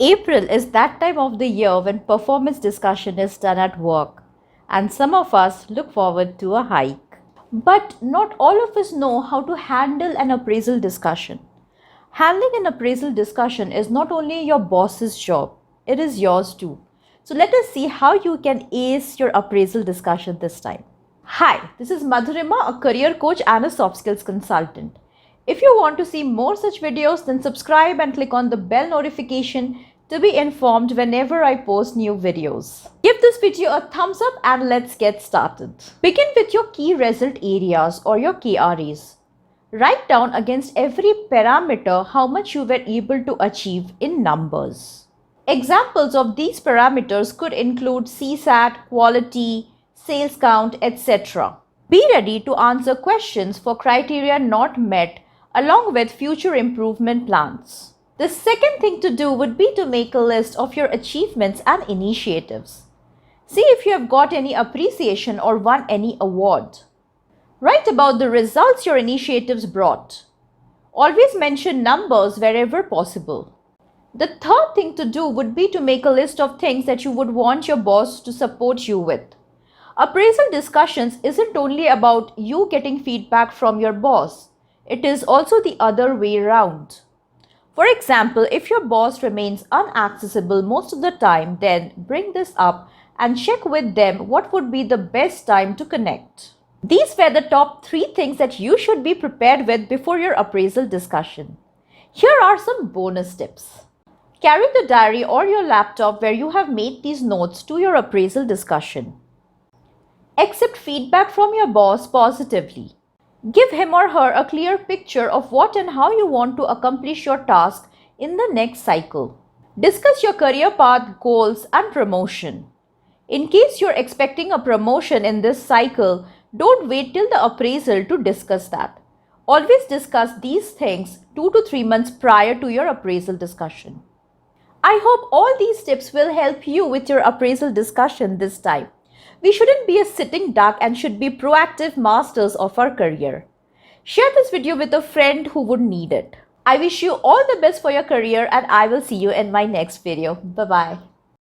April is that time of the year when performance discussion is done at work, and some of us look forward to a hike. But not all of us know how to handle an appraisal discussion. Handling an appraisal discussion is not only your boss's job, it is yours too. So let us see how you can ace your appraisal discussion this time. Hi, this is Madhurima, a career coach and a soft skills consultant. If you want to see more such videos, then subscribe and click on the bell notification to be informed whenever I post new videos. Give this video a thumbs up and let's get started. Begin with your key result areas or your KRAs. Write down against every parameter how much you were able to achieve in numbers. Examples of these parameters could include CSAT, quality, sales count, etc. Be ready to answer questions for criteria not met along with future improvement plans. The second thing to do would be to make a list of your achievements and initiatives. See if you have got any appreciation or won any award. Write about the results your initiatives brought. Always mention numbers wherever possible. The third thing to do would be to make a list of things that you would want your boss to support you with. Appraisal discussions isn't only about you getting feedback from your boss. It is also the other way around. For example, if your boss remains inaccessible most of the time, then bring this up and check with them what would be the best time to connect. These were the top 3 things that you should be prepared with before your appraisal discussion. Here are some bonus tips. Carry the diary or your laptop where you have made these notes to your appraisal discussion. Accept feedback from your boss positively. Give him or her a clear picture of what and how you want to accomplish your task in the next cycle. Discuss your career path, goals, and promotion. In case you're expecting a promotion in this cycle, don't wait till the appraisal to discuss that. Always discuss these things 2 to 3 months prior to your appraisal discussion. I hope all these tips will help you with your appraisal discussion this time. We shouldn't be a sitting duck and should be proactive masters of our career. Share this video with a friend who would need it. I wish you all the best for your career and I will see you in my next video. Bye-bye.